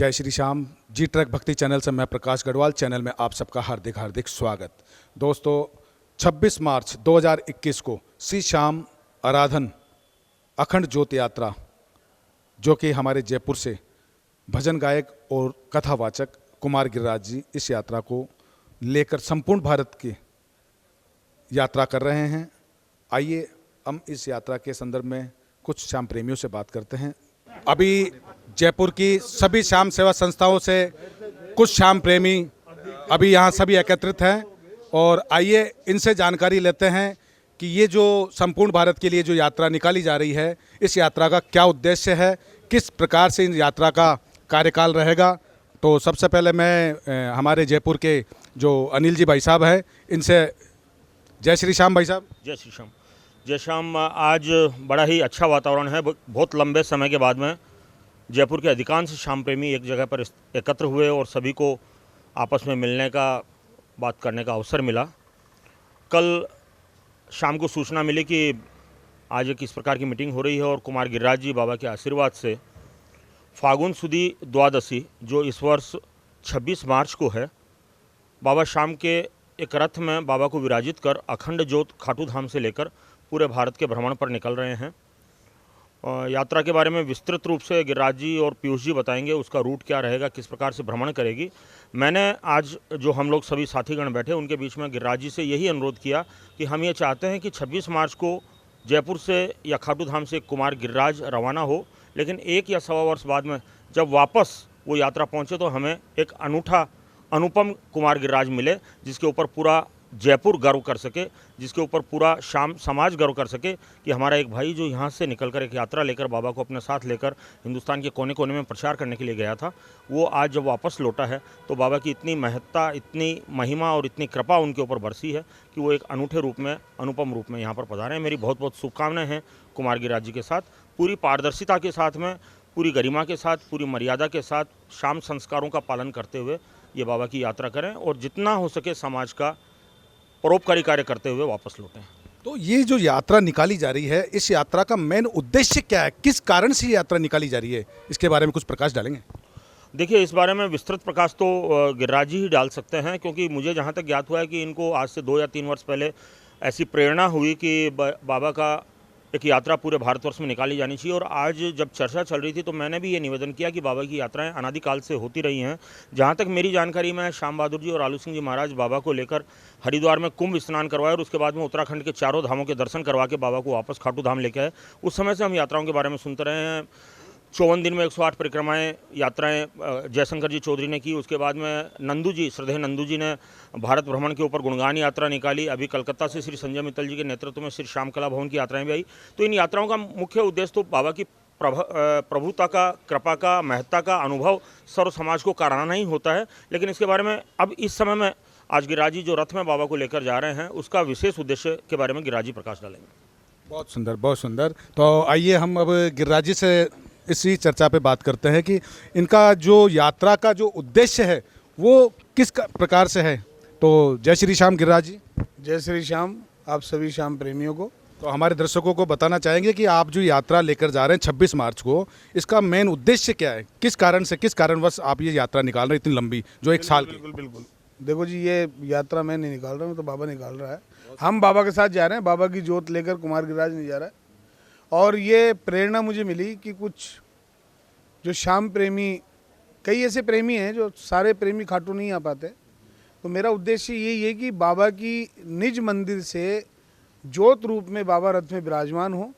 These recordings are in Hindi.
जय श्री श्याम। जी ट्रैक भक्ति चैनल से मैं प्रकाश गढ़वाल चैनल में आप सबका हार्दिक हार्दिक स्वागत। दोस्तों 26 मार्च 2021 को श्री श्याम आराधन अखंड ज्योत यात्रा, जो कि हमारे जयपुर से भजन गायक और कथावाचक कुमार गिरिराज जी इस यात्रा को लेकर संपूर्ण भारत की यात्रा कर रहे हैं। आइए हम इस यात्रा के संदर्भ में कुछ श्याम प्रेमियों से बात करते हैं। अभी जयपुर की सभी श्याम सेवा संस्थाओं से कुछ श्याम प्रेमी अभी यहाँ सभी एकत्रित हैं और आइए इनसे जानकारी लेते हैं कि ये जो संपूर्ण भारत के लिए जो यात्रा निकाली जा रही है, इस यात्रा का क्या उद्देश्य है, किस प्रकार से इन यात्रा का कार्यकाल रहेगा। तो सबसे पहले मैं हमारे जयपुर के जो अनिल जी भाई साहब हैं, इनसे जय श्री श्याम भाई साहब। जय श्री श्याम। जय श्याम। आज बड़ा ही अच्छा वातावरण है। बहुत लंबे समय के बाद में जयपुर के अधिकांश श्याम प्रेमी एक जगह पर एकत्र हुए और सभी को आपस में मिलने का, बात करने का अवसर मिला। कल शाम को सूचना मिली कि आज एक इस प्रकार की मीटिंग हो रही है और कुमार गिरिराज जी बाबा के आशीर्वाद से फागुन सुदी द्वादशी, जो इस वर्ष 26 मार्च को है, बाबा शाम के एक रथ में बाबा को विराजित कर अखंड ज्योत खाटू धाम से लेकर पूरे भारत के भ्रमण पर निकल रहे हैं। यात्रा के बारे में विस्तृत रूप से गिरिराज जी और पीयूष जी बताएंगे, उसका रूट क्या रहेगा, किस प्रकार से भ्रमण करेगी। मैंने आज जो हम लोग सभी साथीगण बैठे उनके बीच में गिरिराज जी से यही अनुरोध किया कि हम ये चाहते हैं कि 26 मार्च को जयपुर से या खाटू धाम से कुमार गिरिराज रवाना हो, लेकिन 1 या सवा वर्ष बाद में जब वापस वो यात्रा पहुँचे तो हमें एक अनूठा अनुपम कुमार गिरिराज मिले, जिसके ऊपर पूरा जयपुर गर्व कर सके, जिसके ऊपर पूरा श्याम समाज गर्व कर सके कि हमारा एक भाई जो यहाँ से निकलकर एक यात्रा लेकर बाबा को अपने साथ लेकर हिंदुस्तान के कोने कोने में प्रचार करने के लिए गया था, वो आज जब वापस लौटा है तो बाबा की इतनी महत्ता, इतनी महिमा और इतनी कृपा उनके ऊपर बरसी है कि वो एक अनूठे रूप में, अनुपम रूप में यहाँ पर पधारे हैं। मेरी बहुत बहुत शुभकामनाएँ हैं कुमार गिरिराज जी के साथ। पूरी पारदर्शिता के साथ में, पूरी गरिमा के साथ, पूरी मर्यादा के साथ, श्याम संस्कारों का पालन करते हुए ये बाबा की यात्रा करें और जितना हो सके समाज का परोपकारी कार्य करते हुए वापस लौटें। तो ये जो यात्रा निकाली जा रही है, इस यात्रा का मेन उद्देश्य क्या है, किस कारण से ये यात्रा निकाली जा रही है, इसके बारे में कुछ प्रकाश डालेंगे? देखिए, इस बारे में विस्तृत प्रकाश तो गिरिराज जी ही डाल सकते हैं, क्योंकि मुझे जहाँ तक ज्ञात हुआ है कि इनको आज से 2 या 3 वर्ष पहले ऐसी प्रेरणा हुई कि बाबा का एक यात्रा पूरे भारतवर्ष में निकाली जानी चाहिए। और आज जब चर्चा चल रही थी तो मैंने भी ये निवेदन किया कि बाबा की यात्राएं अनादिकाल से होती रही हैं। जहाँ तक मेरी जानकारी में, श्याम बहादुर जी और आलू सिंह जी महाराज बाबा को लेकर हरिद्वार में कुंभ स्नान करवाए और उसके बाद में उत्तराखंड के चारों धामों के दर्शन करवा के बाबा को वापस खाटू धाम लेके आए। उस समय से हम यात्राओं के बारे में सुनते रहे हैं। 54 दिन में 108 परिक्रमाएँ, यात्राएं जयशंकर जी चौधरी ने की। उसके बाद में नंदू जी, श्रद्धेय नंदू जी ने भारत भ्रमण के ऊपर गुणगान यात्रा निकाली। अभी कलकत्ता से श्री संजय मित्तल जी के नेतृत्व में श्री श्याम कला भवन की यात्राएं भी आई। तो इन यात्राओं का मुख्य उद्देश्य तो बाबा की प्रभुता का, कृपा का, महत्ता का अनुभव सर्व समाज को कराना ही होता है। लेकिन इसके बारे में अब इस समय में आज गिरिराज जी जो रथ में बाबा को लेकर जा रहे हैं, उसका विशेष उद्देश्य के बारे में गिरिराज जी प्रकाश डालेंगे। बहुत सुंदर, बहुत सुंदर। तो आइए हम अब गिरिराज जी से इसी चर्चा पे बात करते हैं कि इनका जो यात्रा का जो उद्देश्य है वो किस प्रकार से है। तो जय श्री श्याम गिरिराज जी। जय श्री श्याम आप सभी श्याम प्रेमियों को। तो हमारे दर्शकों को बताना चाहेंगे कि आप जो यात्रा लेकर जा रहे हैं 26 मार्च को, इसका मेन उद्देश्य क्या है, किस कारण से, किस कारणवश आप ये यात्रा निकाल रहे हैं इतनी लंबी, जो 1 साल की? बिल्कुल बिल्कुल। देखो जी, ये यात्रा मैं नहीं निकाल रहा हूँ, तो बाबा निकाल रहा है। हम बाबा के साथ जा रहे हैं, बाबा की जोत लेकर कुमार गिरिराज नहीं जा रहा है। और ये प्रेरणा मुझे मिली कि कुछ जो श्याम प्रेमी, कई ऐसे प्रेमी हैं जो सारे प्रेमी खाटू नहीं आ पाते, तो मेरा उद्देश्य यही है कि बाबा की निज मंदिर से ज्योत रूप में बाबा रथ में विराजमान हो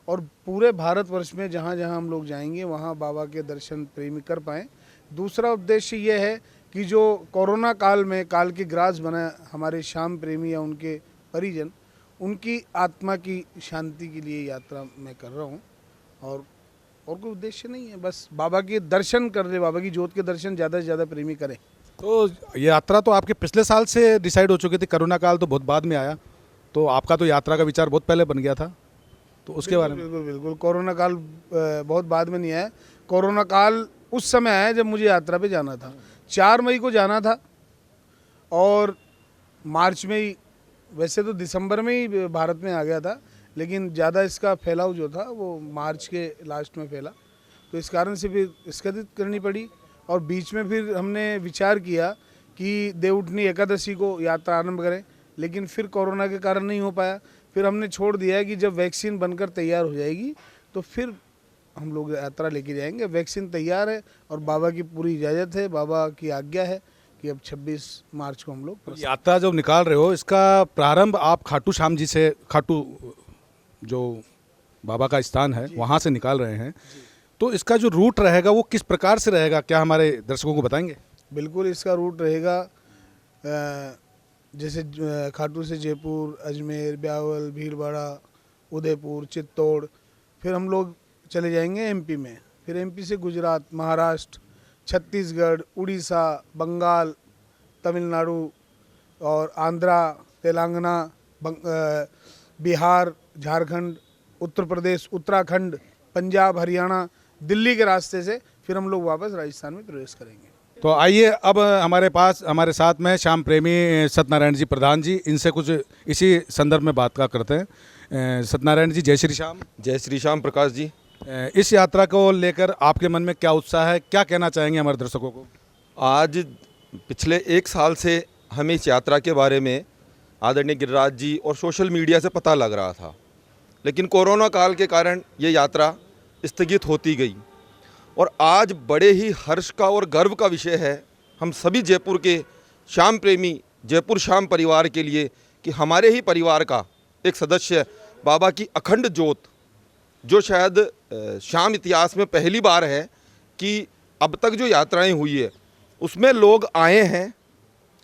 और पूरे भारतवर्ष में जहाँ जहाँ हम लोग जाएंगे वहाँ बाबा के दर्शन प्रेमी कर पाएँ। दूसरा उद्देश्य ये है कि जो कोरोना काल में काल के ग्रास बना हमारे श्याम प्रेमी या उनके परिजन, उनकी आत्मा की शांति के लिए यात्रा मैं कर रहा हूँ। और कोई उद्देश्य नहीं है, बस बाबा के दर्शन कर ले, बाबा की ज्योत के दर्शन ज़्यादा से ज़्यादा प्रेमी करें। तो ये यात्रा तो आपके पिछले साल से डिसाइड हो चुकी थी, कोरोना काल तो बहुत बाद में आया, तो आपका तो यात्रा का विचार बहुत पहले बन गया था, तो उसके बारे में? बिल्कुल बिल्कुल। कोरोना काल बहुत बाद में नहीं आया। कोरोना काल उस समय आया जब मुझे यात्रा पे जाना था। 4 मई को जाना था और मार्च में ही, वैसे तो दिसंबर में ही भारत में आ गया था, लेकिन ज़्यादा इसका फैलाव जो था वो मार्च के लास्ट में फैला, तो इस कारण से भी स्थगित करनी पड़ी। और बीच में फिर हमने विचार किया कि देवउठनी एकादशी को यात्रा आरंभ करें, लेकिन फिर कोरोना के कारण नहीं हो पाया। फिर हमने छोड़ दिया है कि जब वैक्सीन बनकर तैयार हो जाएगी तो फिर हम लोग यात्रा लेके जाएंगे। वैक्सीन तैयार है और बाबा की पूरी इजाज़त है, बाबा की आज्ञा है कि अब 26 मार्च को हम लोग यात्रा जो निकाल रहे हो इसका प्रारंभ आप खाटू श्याम जी से, खाटू जो बाबा का स्थान है वहाँ से निकाल रहे हैं, तो इसका जो रूट रहेगा वो किस प्रकार से रहेगा, क्या हमारे दर्शकों को बताएंगे? बिल्कुल, इसका रूट रहेगा जैसे खाटू से जयपुर, अजमेर, ब्यावल, भीलवाड़ा, उदयपुर, चित्तौड़, फिर हम लोग चले जाएंगे एमपी में, फिर एमपी से गुजरात, महाराष्ट्र, छत्तीसगढ़, उड़ीसा, बंगाल, तमिलनाडु और आंध्रा, तेलंगाना, बिहार, झारखंड, उत्तर प्रदेश, उत्तराखंड, पंजाब, हरियाणा, दिल्ली के रास्ते से फिर हम लोग वापस राजस्थान में प्रवेश करेंगे। तो आइए अब हमारे साथ में श्याम प्रेमी सत्यनारायण जी प्रधान जी, इनसे कुछ इसी संदर्भ में बात करते हैं। सत्यनारायण जी, जय श्री श्याम। जय श्री श्याम प्रकाश जी। इस यात्रा को लेकर आपके मन में क्या उत्साह है, क्या कहना चाहेंगे हमारे दर्शकों को? आज पिछले 1 साल से हमें इस यात्रा के बारे में आदरणीय गिरिराज जी और सोशल मीडिया से पता लग रहा था, लेकिन कोरोना काल के कारण ये यात्रा स्थगित होती गई। और आज बड़े ही हर्ष का और गर्व का विषय है हम सभी जयपुर के श्याम प्रेमी, जयपुर श्याम परिवार के लिए कि हमारे ही परिवार का एक सदस्य बाबा की अखंड ज्योत, जो शायद श्याम इतिहास में पहली बार है कि अब तक जो यात्राएं हुई है उसमें लोग आए हैं,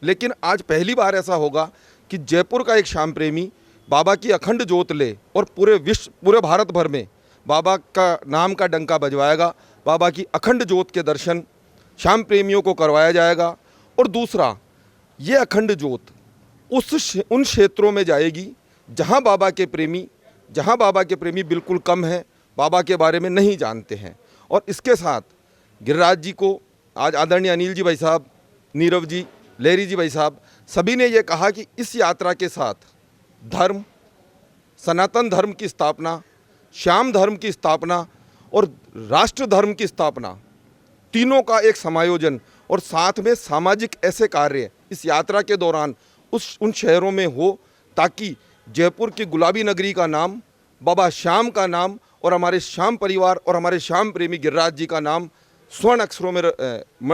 लेकिन आज पहली बार ऐसा होगा कि जयपुर का एक श्याम प्रेमी बाबा की अखंड ज्योत ले और पूरे विश्व, पूरे भारत भर में बाबा का नाम का डंका बजवाएगा। बाबा की अखंड ज्योत के दर्शन श्याम प्रेमियों को करवाया जाएगा। और दूसरा, ये अखंड ज्योत उन क्षेत्रों में जाएगी जहाँ बाबा के प्रेमी बिल्कुल कम हैं, बाबा के बारे में नहीं जानते हैं। और इसके साथ गिरिराज जी को आज आदरणीय अनिल जी भाई साहब, नीरव जी, लहरी जी भाई साहब, सभी ने ये कहा कि इस यात्रा के साथ धर्म, सनातन धर्म की स्थापना, श्याम धर्म की स्थापना और राष्ट्र धर्म की स्थापना, तीनों का एक समायोजन और साथ में सामाजिक ऐसे कार्य इस यात्रा के दौरान उन शहरों में हो ताकि जयपुर की गुलाबी नगरी का नाम, बाबा श्याम का नाम और हमारे श्याम परिवार और हमारे श्याम प्रेमी गिरिराज जी का नाम स्वर्ण अक्षरों में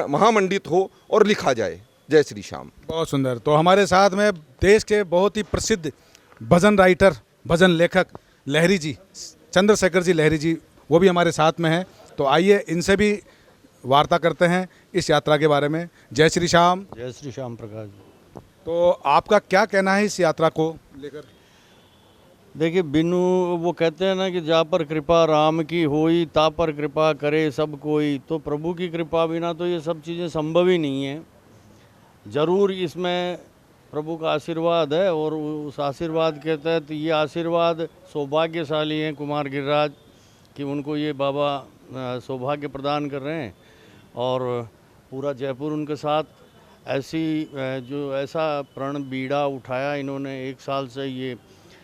महामंडित हो और लिखा जाए। जय श्री श्याम। बहुत सुंदर। तो हमारे साथ में देश के बहुत ही प्रसिद्ध भजन राइटर, भजन लेखक लहरी जी, चंद्रशेखर जी लहरी जी, वो भी हमारे साथ में हैं। तो आइए इनसे भी वार्ता करते हैं इस यात्रा के बारे में। जय श्री श्याम। जय श्री श्याम प्रकाश जी। तो आपका क्या कहना है इस यात्रा को लेकर? देखिए, बिनु वो कहते हैं ना कि जा पर कृपा राम की होई, ता पर कृपा करे सब कोई। तो प्रभु की कृपा बिना तो ये सब चीज़ें संभव ही नहीं है। ज़रूर इसमें प्रभु का आशीर्वाद है और उस आशीर्वाद के तहत ये आशीर्वाद सौभाग्यशाली हैं कुमार गिरिराज कि उनको ये बाबा सौभाग्य प्रदान कर रहे हैं और पूरा जयपुर उनके साथ ऐसा प्रण बीड़ा उठाया इन्होंने। 1 साल से ये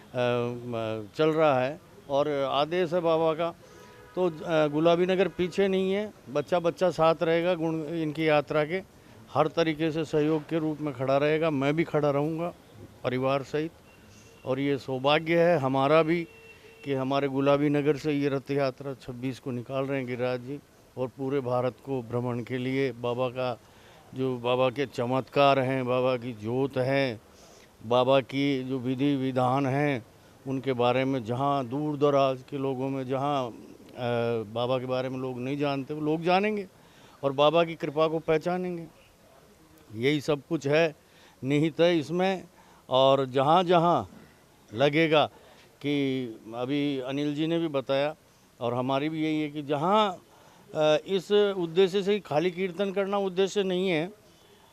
चल रहा है और आदेश है बाबा का। तो गुलाबी नगर पीछे नहीं है, बच्चा बच्चा साथ रहेगा, गुण इनकी यात्रा के हर तरीके से सहयोग के रूप में खड़ा रहेगा। मैं भी खड़ा रहूँगा परिवार सहित। और ये सौभाग्य है हमारा भी कि हमारे गुलाबी नगर से ये रथ यात्रा 26 को निकाल रहे हैं गिरिराज जी और पूरे भारत को भ्रमण के लिए बाबा का जो बाबा के चमत्कार हैं, बाबा की ज्योत है, बाबा की जो विधि विधान हैं उनके बारे में जहाँ दूर दराज के लोगों में जहाँ बाबा के बारे में लोग नहीं जानते वो लोग जानेंगे और बाबा की कृपा को पहचानेंगे। यही सब कुछ है, निहित है इसमें। और जहाँ जहाँ लगेगा कि अभी अनिल जी ने भी बताया और हमारी भी यही है कि जहाँ इस उद्देश्य से खाली कीर्तन करना उद्देश्य नहीं है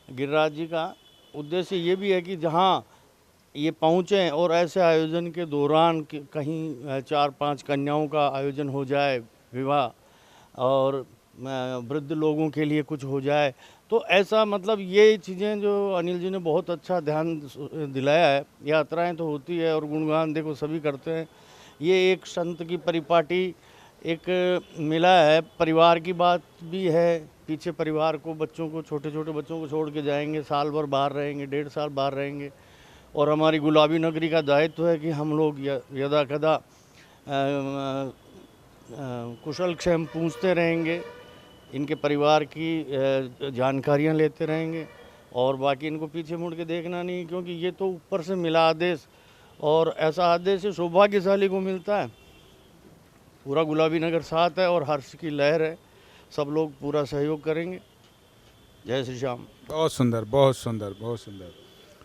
गिरिराज जी का, उद्देश्य ये भी है कि जहाँ ये पहुँचें और ऐसे आयोजन के दौरान कहीं 4-5 कन्याओं का आयोजन हो जाए, विवाह और वृद्ध लोगों के लिए कुछ हो जाए। तो ऐसा मतलब ये चीज़ें जो अनिल जी ने बहुत अच्छा ध्यान दिलाया है। यात्राएं तो होती है और गुणगान देखो सभी करते हैं। ये एक संत की परिपाटी एक मिला है, परिवार की बात भी है। पीछे परिवार को, बच्चों को, छोटे छोटे बच्चों को छोड़ के जाएंगे, साल भर बाहर रहेंगे, 1.5 साल बाहर रहेंगे। और हमारी गुलाबी नगरी का दायित्व है कि हम लोग यदा कदा कुशल क्षेम पूछते रहेंगे, इनके परिवार की जानकारियां लेते रहेंगे, और बाकी इनको पीछे मुड़ के देखना नहीं, क्योंकि ये तो ऊपर से मिला आदेश, और ऐसा आदेश सौभाग्यशाली को मिलता है। पूरा गुलाबी नगर साथ है और हर्ष की लहर है, सब लोग पूरा सहयोग करेंगे। जय श्री श्याम। बहुत सुंदर, बहुत सुंदर, बहुत सुंदर।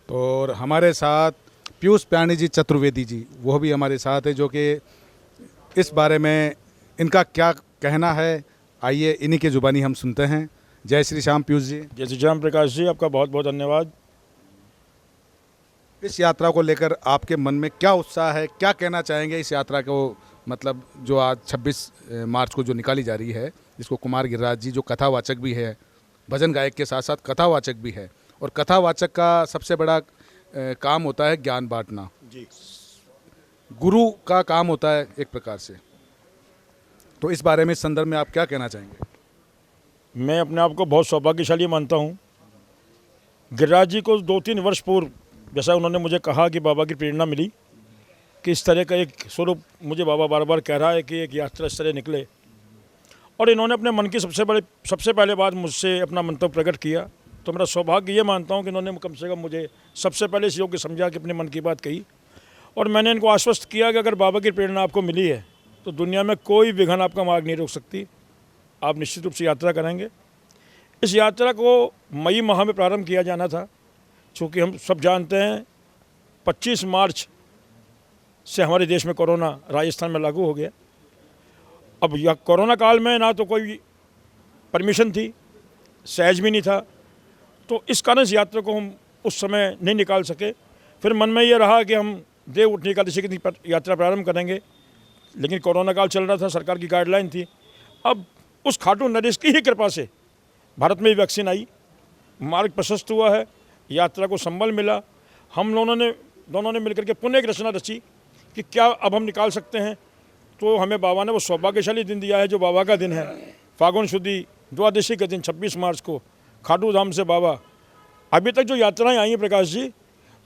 तो और हमारे साथ पीयूष प्याणी जी चतुर्वेदी जी, वो भी हमारे साथ है, जो कि इस बारे में इनका क्या कहना है, आइए इन्हीं के जुबानी हम सुनते हैं। जय श्री श्याम पीयूष जी। जय श्री श्याम प्रकाश जी, आपका बहुत बहुत धन्यवाद। इस यात्रा को लेकर आपके मन में क्या उत्साह है, क्या कहना चाहेंगे इस यात्रा को, मतलब जो आज 26 मार्च को जो निकाली जा रही है, जिसको कुमार गिरिराज जी जो कथावाचक भी है, भजन गायक के साथ साथ कथावाचक भी है, और कथावाचक का सबसे बड़ा काम होता है ज्ञान बांटना जी। गुरु का काम होता है एक प्रकार से। तो इस बारे में, इस संदर्भ में आप क्या कहना चाहेंगे? मैं अपने आप को बहुत सौभाग्यशाली मानता हूँ। गिरिराज जी को 2-3 वर्ष पूर्व जैसा उन्होंने मुझे कहा कि बाबा की प्रेरणा मिली कि इस तरह का एक स्वरूप मुझे बाबा बार बार कह रहा है कि एक यात्रा इस तरह निकले, और इन्होंने अपने मन की सबसे पहले बात मुझसे अपना मंतव्य प्रकट किया। तो मेरा सौभाग्य ये मानता हूँ कि इन्होंने कम से कम मुझे सबसे पहले इस योग्य समझा कि अपने मन की बात कही, और मैंने इनको आश्वस्त किया कि अगर बाबा की प्रेरणा आपको मिली है तो दुनिया में कोई विघ्न आपका मार्ग नहीं रोक सकती, आप निश्चित रूप से यात्रा करेंगे। इस यात्रा को मई माह में प्रारंभ किया जाना था, चूँकि हम सब जानते हैं 25 मार्च से हमारे देश में कोरोना राजस्थान में लागू हो गया। अब यह कोरोना काल में ना तो कोई परमिशन थी, सहज भी नहीं था, तो इस कारण इस यात्रा को हम उस समय नहीं निकाल सके। फिर मन में ये रहा कि हम देव उठनी एकादशी के दिन यात्रा प्रारंभ करेंगे, लेकिन कोरोना काल चल रहा था, सरकार की गाइडलाइन थी। अब उस खाटू नरेश की ही कृपा से भारत में वैक्सीन आई, मार्ग प्रशस्त हुआ है, यात्रा को संबल मिला। हम दोनों ने मिलकर के पुनः एक रचना रची कि क्या अब हम निकाल सकते हैं। तो हमें बाबा ने वो सौभाग्यशाली दिन दिया है जो बाबा का दिन है, फागुन शुद्धि द्वादशी के दिन 26 मार्च को खाटू धाम से बाबा। अभी तक जो यात्राएं आई हैं प्रकाश जी,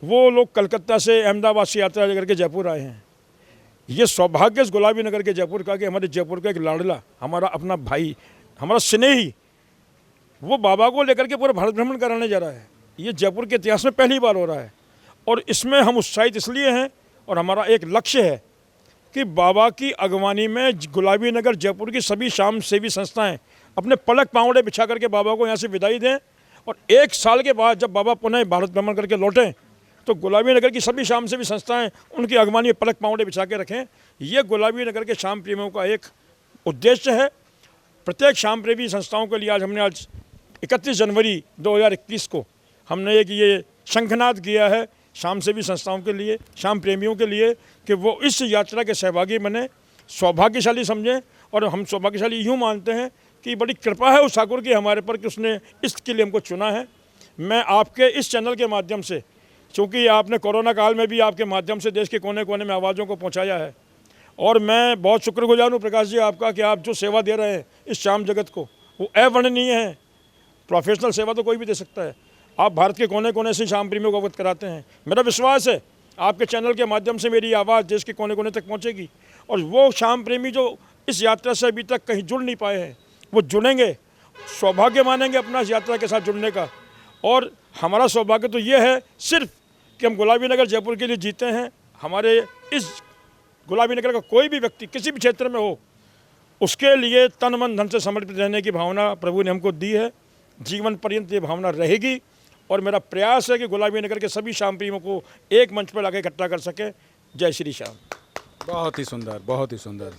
वो लोग कलकत्ता से, अहमदाबाद से यात्रा लेकर के जयपुर आए हैं। ये सौभाग्य इस गुलाबी नगर के जयपुर का कि हमारे जयपुर का एक लाडला, हमारा अपना भाई, हमारा स्नेही, वो बाबा को लेकर के पूरे भारत भ्रमण कराने जा रहा है। ये जयपुर के इतिहास में पहली बार हो रहा है, और इसमें हम उत्साहित इसलिए हैं, और हमारा एक लक्ष्य है कि बाबा की अगवानी में गुलाबी नगर जयपुर की सभी श्याम सेवी संस्थाएं अपने पलक पावड़े बिछा करके बाबा को यहाँ से विदाई दें, और 1 साल के बाद जब बाबा पुनः भारत भ्रमण करके लौटें तो गुलाबी नगर की सभी श्याम सेवी संस्थाएं उनकी अगवानी में पलक पावड़े बिछा के रखें। ये गुलाबी नगर के श्याम प्रेमियों का एक उद्देश्य है। प्रत्येक श्याम प्रेमी संस्थाओं के लिए आज 31 जनवरी 2021 को हमने एक ये शंखनाद किया है श्याम सेवी संस्थाओं के लिए, श्याम प्रेमियों के लिए, कि वो इस यात्रा के सहभागी बने, सौभाग्यशाली समझें। और हम सौभाग्यशाली यूँ मानते हैं कि बड़ी कृपा है उस ठाकुर की हमारे पर कि उसने इसके लिए हमको चुना है। मैं आपके इस चैनल के माध्यम से, चूँकि आपने कोरोना काल में भी आपके माध्यम से देश के कोने कोने में आवाज़ों को पहुँचाया है, और मैं बहुत शुक्रगुजार हूँ प्रकाश जी आपका कि आप जो सेवा दे रहे हैं इस श्याम जगत को, वो अवर्णनीय है। प्रोफेशनल सेवा तो कोई भी दे सकता है, आप भारत के कोने कोने से श्याम प्रेमियों को अवगत कराते हैं। मेरा विश्वास है आपके चैनल के माध्यम से मेरी आवाज़ देश के कोने कोने तक पहुंचेगी, और वो श्याम प्रेमी जो इस यात्रा से अभी तक कहीं जुड़ नहीं पाए हैं वो जुड़ेंगे, सौभाग्य मानेंगे अपना इस यात्रा के साथ जुड़ने का। और हमारा सौभाग्य तो ये है सिर्फ कि हम गुलाबी नगर जयपुर के लिए जीते हैं। हमारे इस गुलाबी नगर का कोई भी व्यक्ति किसी भी क्षेत्र में हो, उसके लिए तन मन धन से समर्पित रहने की भावना प्रभु ने हमको दी है। जीवन पर्यंत ये भावना रहेगी, और मेरा प्रयास है कि गुलाबी नगर के सभी श्याम प्रेमियों को एक मंच पर लाकर इकट्ठा कर सके। जय श्री श्याम। बहुत ही सुंदर, बहुत ही सुंदर।